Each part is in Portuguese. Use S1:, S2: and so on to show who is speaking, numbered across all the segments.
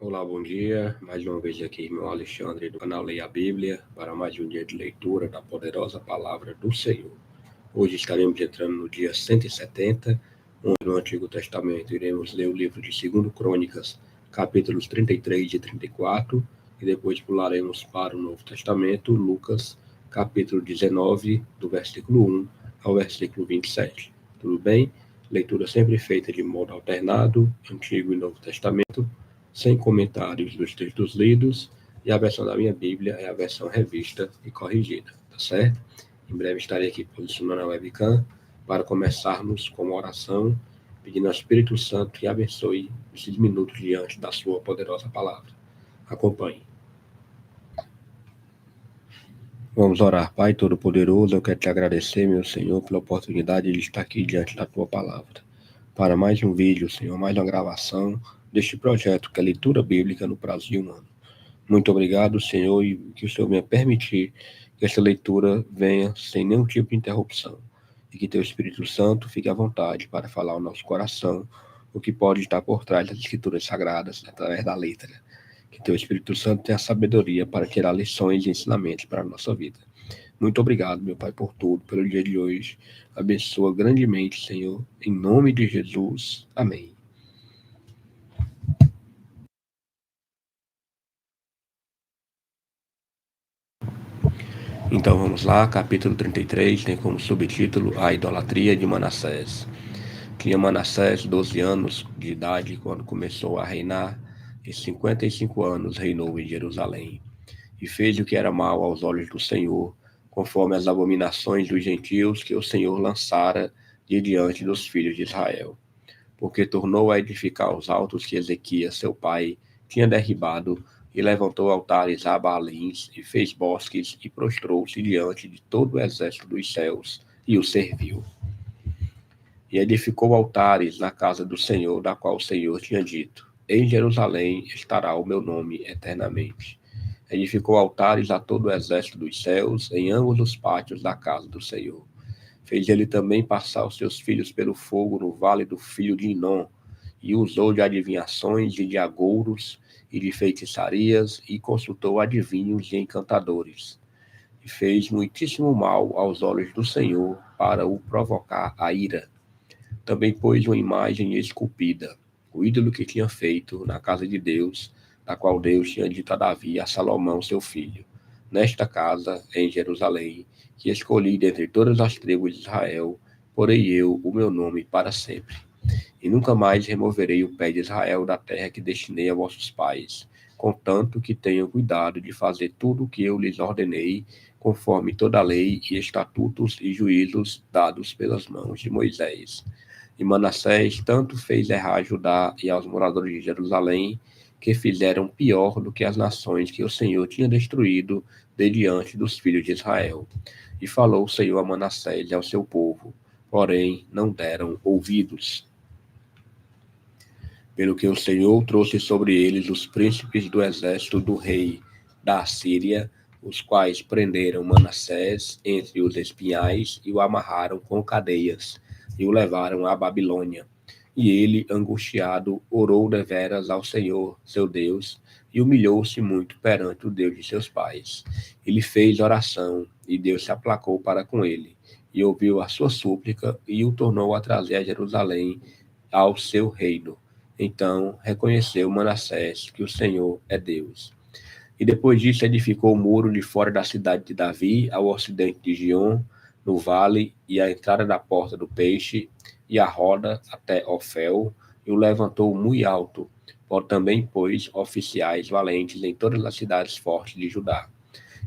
S1: Olá, bom dia. Mais uma vez aqui, meu Alexandre, do canal Leia a Bíblia, para mais um dia de leitura da poderosa palavra do Senhor. Hoje estaremos entrando no dia 170, onde no Antigo Testamento iremos ler o livro de 2 Crônicas, capítulos 33 e 34, e depois pularemos para o Novo Testamento, Lucas, capítulo 19, do versículo 1 ao versículo 27. Tudo bem? Leitura sempre feita de modo alternado, Antigo e Novo Testamento, sem comentários dos textos lidos, e a versão da minha Bíblia é a versão revista e corrigida, tá certo? Em breve estarei aqui posicionando a webcam para começarmos com uma oração, pedindo ao Espírito Santo que abençoe esses minutos diante da sua poderosa palavra. Acompanhe. Vamos orar. Pai Todo-Poderoso, eu quero te agradecer, meu Senhor, pela oportunidade de estar aqui diante da tua palavra. Para mais um vídeo, Senhor, mais uma gravação deste projeto que é a leitura bíblica no prazo de um ano. Muito obrigado, Senhor, e que o Senhor venha permitir que essa leitura venha sem nenhum tipo de interrupção. E que teu Espírito Santo fique à vontade para falar ao nosso coração o que pode estar por trás das Escrituras Sagradas, através da letra. Que teu Espírito Santo tenha sabedoria para tirar lições e ensinamentos para a nossa vida. Muito obrigado, meu Pai, por tudo, pelo dia de hoje. Abençoa grandemente, Senhor, em nome de Jesus. Amém. Então vamos lá, capítulo 33, tem como subtítulo A Idolatria de Manassés. Tinha Manassés 12 anos de idade quando começou a reinar, e 55 anos reinou em Jerusalém. E fez o que era mal aos olhos do Senhor, conforme as abominações dos gentios que o Senhor lançara de diante dos filhos de Israel. Porque tornou a edificar os altos que Ezequias, seu pai, tinha derribado, e levantou altares a Baalins, e fez bosques, e prostrou-se diante de todo o exército dos céus, e o serviu. E edificou altares na casa do Senhor, da qual o Senhor tinha dito: em Jerusalém estará o meu nome eternamente. Edificou altares a todo o exército dos céus, em ambos os pátios da casa do Senhor. Fez ele também passar os seus filhos pelo fogo no vale do filho de Inom, e usou de adivinhações e de agouros, e de feitiçarias, e consultou adivinhos e encantadores. E fez muitíssimo mal aos olhos do Senhor, para o provocar a ira. Também pôs uma imagem esculpida, o ídolo que tinha feito na casa de Deus, da qual Deus tinha dito a Davi e a Salomão, seu filho: nesta casa, em Jerusalém, que escolhi dentre todas as tribos de Israel, porei eu o meu nome para sempre. E nunca mais removerei o pé de Israel da terra que destinei a vossos pais, contanto que tenham cuidado de fazer tudo o que eu lhes ordenei, conforme toda a lei e estatutos e juízos dados pelas mãos de Moisés. E Manassés tanto fez errar a Judá e aos moradores de Jerusalém, que fizeram pior do que as nações que o Senhor tinha destruído de diante dos filhos de Israel. E falou o Senhor a Manassés e ao seu povo, porém não deram ouvidos. Pelo que o Senhor trouxe sobre eles os príncipes do exército do rei da Assíria, os quais prenderam Manassés entre os espinhais e o amarraram com cadeias, e o levaram à Babilônia. E ele, angustiado, orou deveras ao Senhor, seu Deus, e humilhou-se muito perante o Deus de seus pais. Ele fez oração, e Deus se aplacou para com ele, e ouviu a sua súplica, e o tornou a trazer a Jerusalém ao seu reino. Então reconheceu Manassés que o Senhor é Deus. E depois disso edificou o muro de fora da cidade de Davi, ao ocidente de Gion, no vale, e a entrada da porta do peixe, e a roda até Ofel, e o levantou muito alto, por também pôs oficiais valentes em todas as cidades fortes de Judá.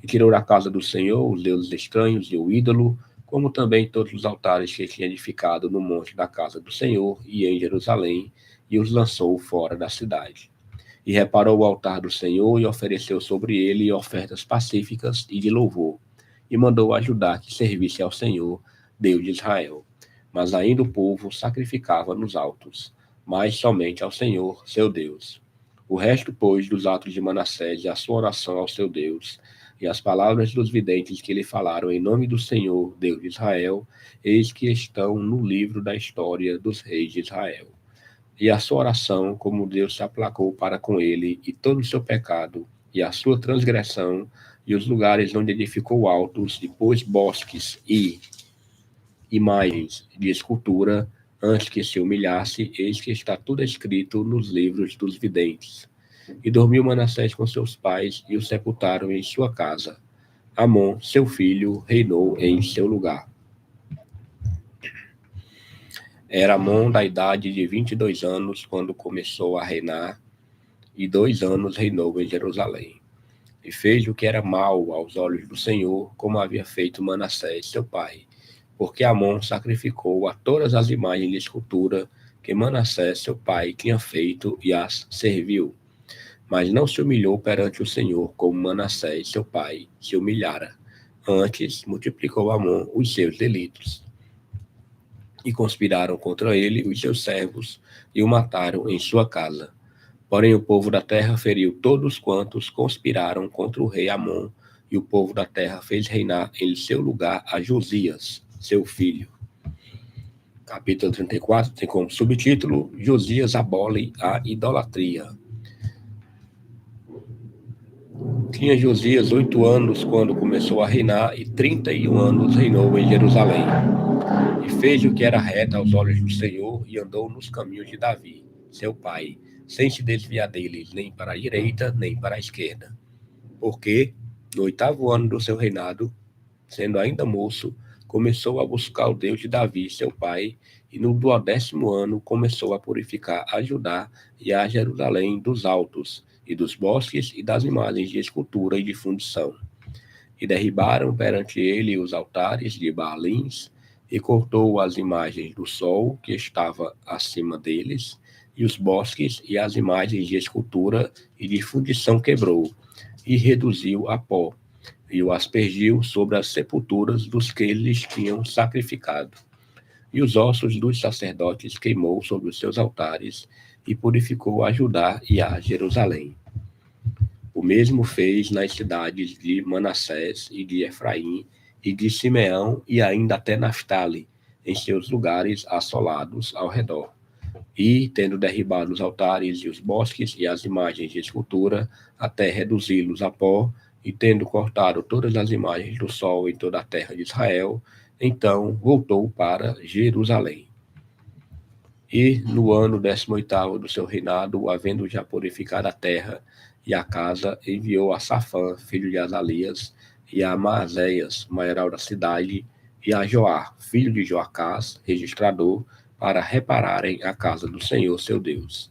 S1: E tirou da casa do Senhor os deuses estranhos e o ídolo, como também todos os altares que tinha edificado no monte da casa do Senhor e em Jerusalém, e os lançou fora da cidade. E reparou o altar do Senhor e ofereceu sobre ele ofertas pacíficas e de louvor, e mandou ajudar que servisse ao Senhor, Deus de Israel. Mas ainda o povo sacrificava nos altos, mas somente ao Senhor, seu Deus. O resto, pois, dos atos de Manassés e a sua oração ao seu Deus, e as palavras dos videntes que lhe falaram em nome do Senhor, Deus de Israel, eis que estão no livro da história dos reis de Israel. e a sua oração, como Deus se aplacou para com ele, e todo o seu pecado, e a sua transgressão, e os lugares onde edificou altos, e pôs bosques e imagens de escultura, antes que se humilhasse, eis que está tudo escrito nos livros dos videntes. E dormiu Manassés com seus pais, e o sepultaram em sua casa. Amon, seu filho, reinou em seu lugar. Era Amon da idade de 22 anos, quando começou a reinar, e 2 anos reinou em Jerusalém. E fez o que era mal aos olhos do Senhor, como havia feito Manassés, seu pai, porque Amon sacrificou a todas as imagens de escultura que Manassés, seu pai, tinha feito e as serviu. Mas não se humilhou perante o Senhor, como Manassés, seu pai, se humilhara. Antes, multiplicou Amon os seus delitos. E conspiraram contra ele os seus servos, e o mataram em sua casa. Porém, o povo da terra feriu todos quantos conspiraram contra o rei Amon, e o povo da terra fez reinar em seu lugar a Josias, seu filho. Capítulo 34 tem como subtítulo: Josias abole a idolatria. Tinha Josias 8 anos quando começou a reinar, e 31 anos reinou em Jerusalém. E fez o que era reto aos olhos do Senhor, e andou nos caminhos de Davi, seu pai, sem se desviar deles, nem para a direita, nem para a esquerda. Porque, no 8º ano do seu reinado, sendo ainda moço, começou a buscar o Deus de Davi, seu pai, e no 12º ano começou a purificar a Judá e a Jerusalém dos altos, e dos bosques e das imagens de escultura e de fundição. E derribaram perante ele os altares de Baalins, e cortou as imagens do sol que estava acima deles, e os bosques e as imagens de escultura e de fundição quebrou, e reduziu a pó, e o aspergiu sobre as sepulturas dos que eles tinham sacrificado. E os ossos dos sacerdotes queimou sobre os seus altares, e purificou a Judá e a Jerusalém. O mesmo fez nas cidades de Manassés e de Efraim, e de Simeão, e ainda até Naftali, em seus lugares assolados ao redor. E, tendo derribado os altares e os bosques e as imagens de escultura, até reduzi-los a pó, e tendo cortado todas as imagens do sol em toda a terra de Israel, então voltou para Jerusalém. E, no ano 18º do seu reinado, havendo já purificado a terra e a casa, enviou a Safã, filho de Azalias, e a Maazéias, maioral da cidade, e a Joá, filho de Joacás, registrador, para repararem a casa do Senhor, seu Deus.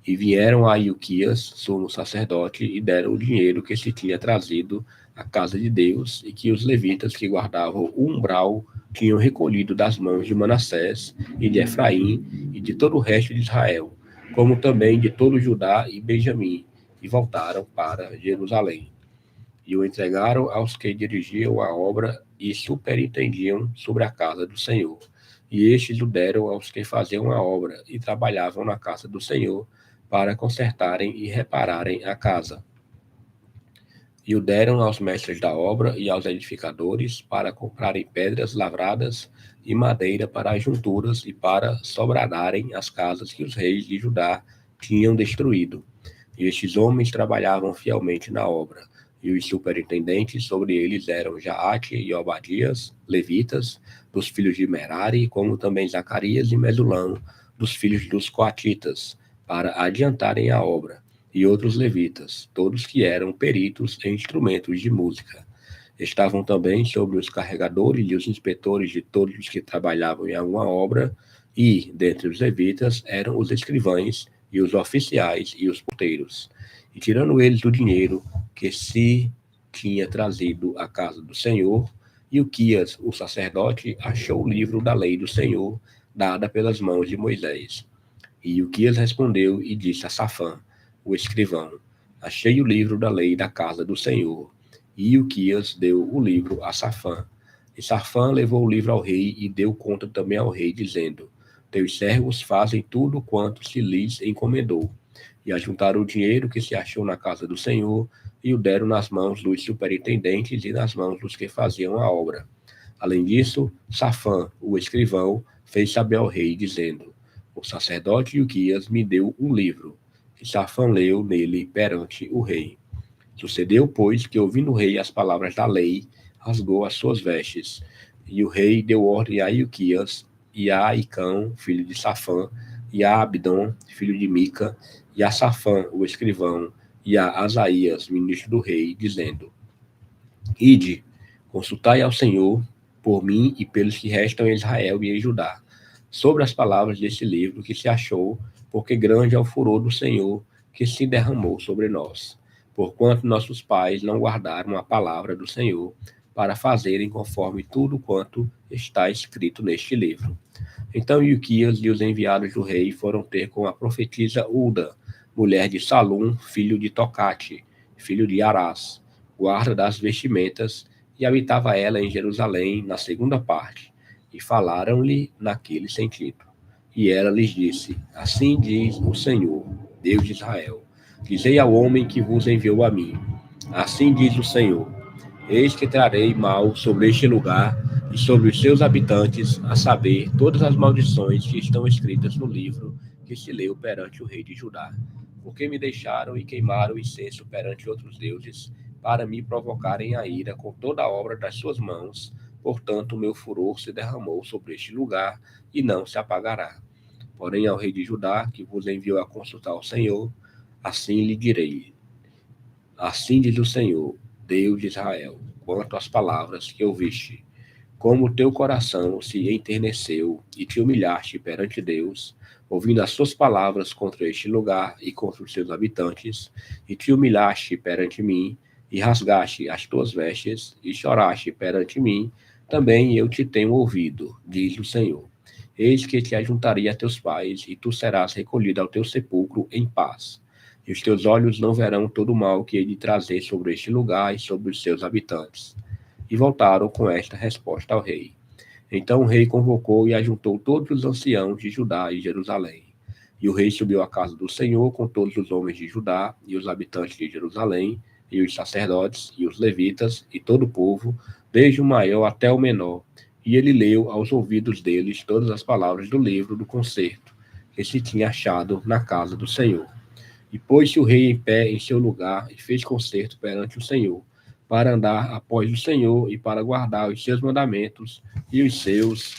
S1: E vieram a Ilquias, sumo sacerdote, e deram o dinheiro que se tinha trazido à casa de Deus, e que os levitas que guardavam o umbral tinham recolhido das mãos de Manassés e de Efraim e de todo o resto de Israel, como também de todo Judá e Benjamim, e voltaram para Jerusalém. E o entregaram aos que dirigiam a obra e superintendiam sobre a casa do Senhor. E estes o deram aos que faziam a obra e trabalhavam na casa do Senhor, para consertarem e repararem a casa. E o deram aos mestres da obra e aos edificadores, para comprarem pedras lavradas e madeira para as junturas e para sobradarem as casas que os reis de Judá tinham destruído. E estes homens trabalhavam fielmente na obra. E os superintendentes sobre eles eram Jaate e Obadias, levitas, dos filhos de Merari, como também Zacarias e Mesulão, dos filhos dos coatitas, para adiantarem a obra, e outros levitas, todos que eram peritos em instrumentos de música. Estavam também sobre os carregadores e os inspetores de todos os que trabalhavam em alguma obra, e, dentre os levitas, eram os escrivães, e os oficiais, e os porteiros. E tirando eles o dinheiro que se tinha trazido à casa do Senhor, Ilquias, o sacerdote, achou o livro da lei do Senhor, dada pelas mãos de Moisés. E Ilquias respondeu e disse a Safã, o escrivão: achei o livro da lei da casa do Senhor. E Ilquias deu o livro a Safã. E Safã levou o livro ao rei e deu conta também ao rei, dizendo: teus servos fazem tudo quanto se lhes encomendou. E ajuntaram o dinheiro que se achou na casa do Senhor, e o deram nas mãos dos superintendentes e nas mãos dos que faziam a obra. Além disso, Safã, o escrivão, fez saber ao rei, dizendo: O sacerdote Ilquias me deu um livro, e Safã leu nele perante o rei. Sucedeu, pois, que ouvindo o rei as palavras da lei, rasgou as suas vestes. E o rei deu ordem a Ilquias, e a Aicão, filho de Safã, e a Abdon, filho de Mica, e a Safã, o escrivão, e a Asaías, ministro do rei, dizendo: Ide, consultai ao Senhor por mim e pelos que restam em Israel e em Judá, sobre as palavras deste livro que se achou, porque grande é o furor do Senhor que se derramou sobre nós, porquanto nossos pais não guardaram a palavra do Senhor para fazerem conforme tudo quanto está escrito neste livro. Então Ilquias e os enviados do rei foram ter com a profetisa Ulda, mulher de Salum, filho de Tocate, filho de Arás, guarda das vestimentas, e habitava ela em Jerusalém, na segunda parte, e falaram-lhe naquele sentido. E ela lhes disse: Assim diz o Senhor, Deus de Israel: Dizei ao homem que vos enviou a mim: Assim diz o Senhor: Eis que trarei mal sobre este lugar e sobre os seus habitantes, a saber, todas as maldições que estão escritas no livro que se leu perante o rei de Judá. Porque me deixaram e queimaram o incenso perante outros deuses, para me provocarem a ira com toda a obra das suas mãos. Portanto, o meu furor se derramou sobre este lugar e não se apagará. Porém, ao rei de Judá, que vos enviou a consultar o Senhor, assim lhe direi: Assim diz o Senhor, Deus de Israel, quanto às palavras que ouviste. Como o teu coração se enterneceu e te humilhaste perante Deus, ouvindo as suas palavras contra este lugar e contra os seus habitantes, e te humilhaste perante mim, e rasgaste as tuas vestes, e choraste perante mim, também eu te tenho ouvido, diz o Senhor. Eis que te ajuntarei a teus pais, e tu serás recolhido ao teu sepulcro em paz. E os teus olhos não verão todo o mal que hei de trazer sobre este lugar e sobre os seus habitantes. E voltaram com esta resposta ao rei. Então o rei convocou e ajuntou todos os anciãos de Judá e Jerusalém. E o rei subiu à casa do Senhor com todos os homens de Judá e os habitantes de Jerusalém, e os sacerdotes e os levitas e todo o povo, desde o maior até o menor. E ele leu aos ouvidos deles todas as palavras do livro do concerto que se tinha achado na casa do Senhor. E pôs-se o rei em pé em seu lugar e fez concerto perante o Senhor, para andar após o Senhor e para guardar os seus mandamentos e os seus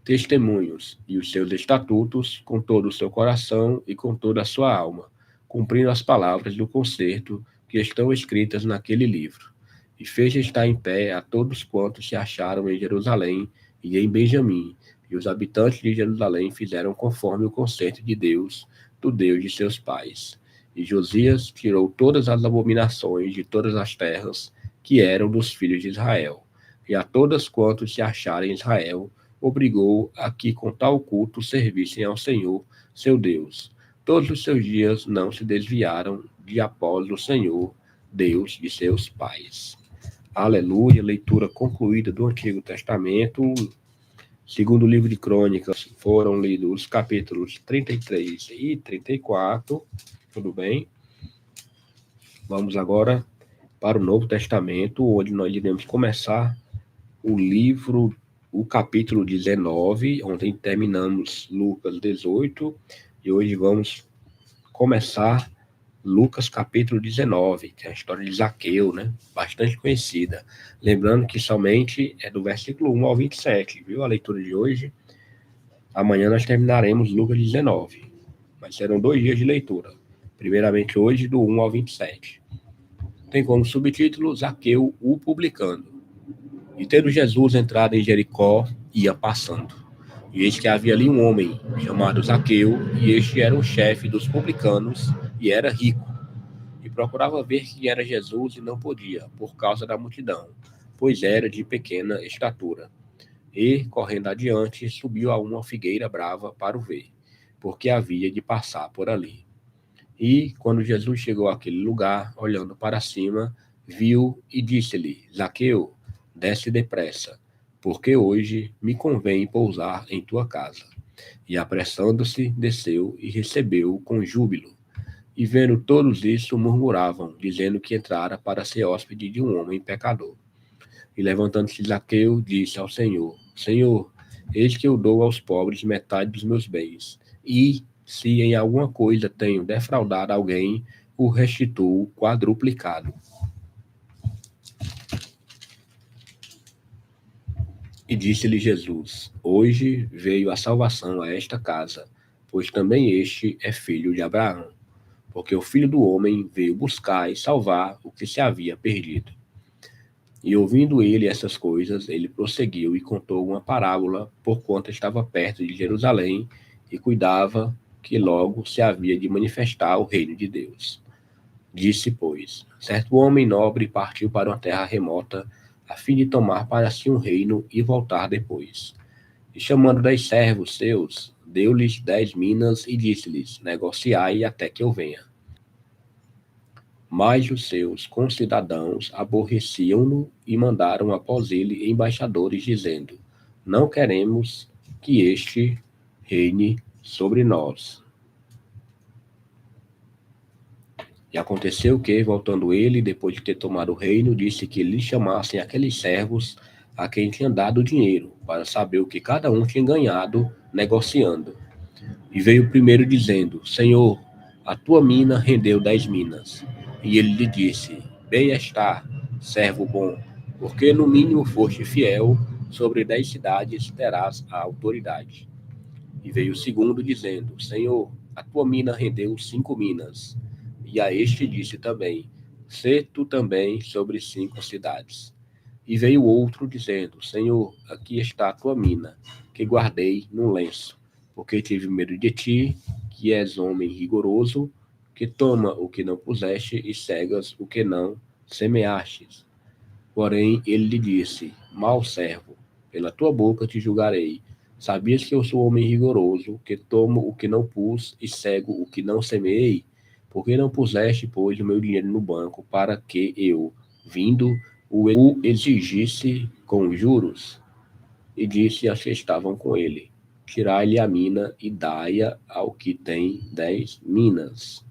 S1: testemunhos e os seus estatutos com todo o seu coração e com toda a sua alma, cumprindo as palavras do concerto que estão escritas naquele livro. E fez estar em pé a todos quantos se acharam em Jerusalém e em Benjamim, e os habitantes de Jerusalém fizeram conforme o concerto de Deus, do Deus de seus pais. E Josias tirou todas as abominações de todas as terras que eram dos filhos de Israel, e a todas quantos se acharam em Israel, obrigou a que com tal culto servissem ao Senhor, seu Deus. Todos os seus dias não se desviaram de após o Senhor, Deus de seus pais. Aleluia, leitura concluída do Antigo Testamento. Segundo o livro de Crônicas, foram lidos os capítulos 33 e 34. Tudo bem? Vamos agora para o Novo Testamento, onde nós iremos começar o capítulo 19, ontem terminamos Lucas 18, e hoje vamos começar Lucas capítulo 19, que é a história de Zaqueu, né? Bastante conhecida. Lembrando que somente é do versículo 1 ao 27, viu? A leitura de hoje. Amanhã nós terminaremos Lucas 19, mas serão 2 dias de leitura. Primeiramente hoje, do 1 ao 27. Tem como subtítulo Zaqueu, o publicano. E tendo Jesus entrado em Jericó, ia passando. E eis que havia ali um homem, chamado Zaqueu, e este era o chefe dos publicanos, e era rico. E procurava ver quem era Jesus, e não podia, por causa da multidão, pois era de pequena estatura. E, correndo adiante, subiu a uma figueira brava para o ver, porque havia de passar por ali. E, quando Jesus chegou àquele lugar, olhando para cima, viu e disse-lhe: Zaqueu, desce depressa, porque hoje me convém pousar em tua casa. E apressando-se, desceu e recebeu-o com júbilo. E vendo todos isso, murmuravam, dizendo que entrara para ser hóspede de um homem pecador. E levantando-se Zaqueu, disse ao Senhor: Senhor, Eis que eu dou aos pobres metade dos meus bens. E, se em alguma coisa tenho defraudado alguém, o restituo quadruplicado. E disse-lhe Jesus: Hoje veio a salvação a esta casa, pois também este é filho de Abraão. Porque o Filho do Homem veio buscar e salvar o que se havia perdido. E ouvindo ele essas coisas, ele prosseguiu e contou uma parábola, porquanto estava perto de Jerusalém e cuidava que logo se havia de manifestar o reino de Deus. Disse, pois, certo homem nobre partiu para uma terra remota, a fim de tomar para si um reino e voltar depois. E chamando 10 servos seus, deu-lhes 10 minas e disse-lhes, negociai até que eu venha. Mas os seus concidadãos aborreciam-no e mandaram após ele embaixadores, dizendo, não queremos que este reine sobre nós. E aconteceu que, voltando ele, depois de ter tomado o reino, disse que lhe chamassem aqueles servos a quem tinha dado o dinheiro, para saber o que cada um tinha ganhado negociando. E veio o primeiro dizendo, Senhor, a tua mina rendeu 10 minas. E ele lhe disse, bem está, servo bom, porque no mínimo foste fiel, sobre 10 cidades terás a autoridade. E veio o segundo dizendo, Senhor, a tua mina rendeu 5 minas. E a este disse também, sê tu também sobre 5 cidades. E veio outro dizendo, Senhor, aqui está a tua mina, que guardei num lenço, porque tive medo de ti, que és homem rigoroso, que toma o que não puseste e cegas o que não semeastes. Porém, ele lhe disse, mau servo, pela tua boca te julgarei. Sabias que eu sou homem rigoroso, que tomo o que não pus e cego o que não semeei? Por que não puseste, pois, o meu dinheiro no banco, para que eu, vindo, o exigisse com juros? E disse aos que estavam com ele, tirai-lhe a mina e dai-a ao que tem 10 minas.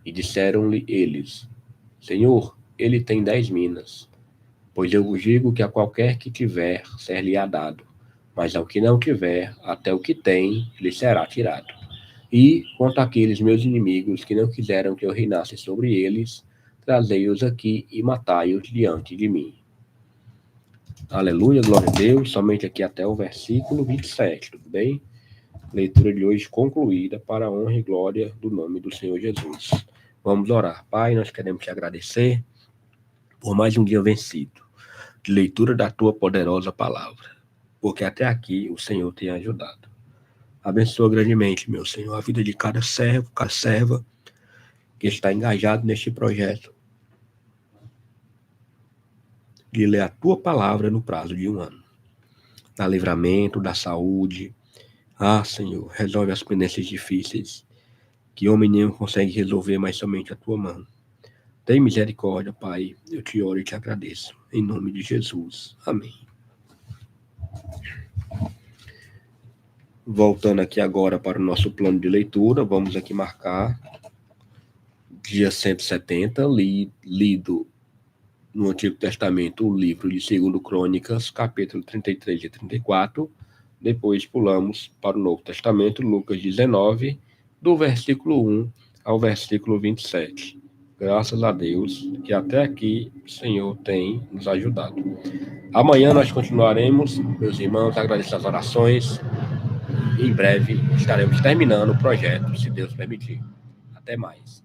S1: E disseram-lhe eles, Senhor, ele tem 10 minas. Pois eu vos digo que a qualquer que tiver, ser-lhe-á dado, mas ao que não tiver, até o que tem, lhe será tirado. E, quanto àqueles meus inimigos que não quiseram que eu reinasse sobre eles, trazei-os aqui e matai-os diante de mim. Aleluia, glória a Deus, somente aqui até o versículo 27, tudo bem? Leitura de hoje concluída para a honra e glória do nome do Senhor Jesus. Vamos orar. Pai, nós queremos te agradecer por mais um dia vencido, de leitura da tua poderosa palavra, porque até aqui o Senhor tem ajudado. Abençoa grandemente, meu Senhor, a vida de cada servo, cada serva que está engajado neste projeto de ler a tua palavra no prazo de 1 ano. Da livramento, da saúde. Senhor, resolve as pendências difíceis que homem nenhum consegue resolver, mas somente a tua mão. Tem misericórdia, Pai. Eu te oro e te agradeço. Em nome de Jesus. Amém. Voltando aqui agora para o nosso plano de leitura, vamos aqui marcar dia 170, lido no Antigo Testamento o livro de 2 Crônicas, capítulo 33 e 34. Depois pulamos para o Novo Testamento, Lucas 19, do versículo 1 ao versículo 27. Graças a Deus que até aqui o Senhor tem nos ajudado. Amanhã nós continuaremos, meus irmãos, agradeço as orações. Em breve estaremos terminando o projeto, se Deus permitir. Até mais.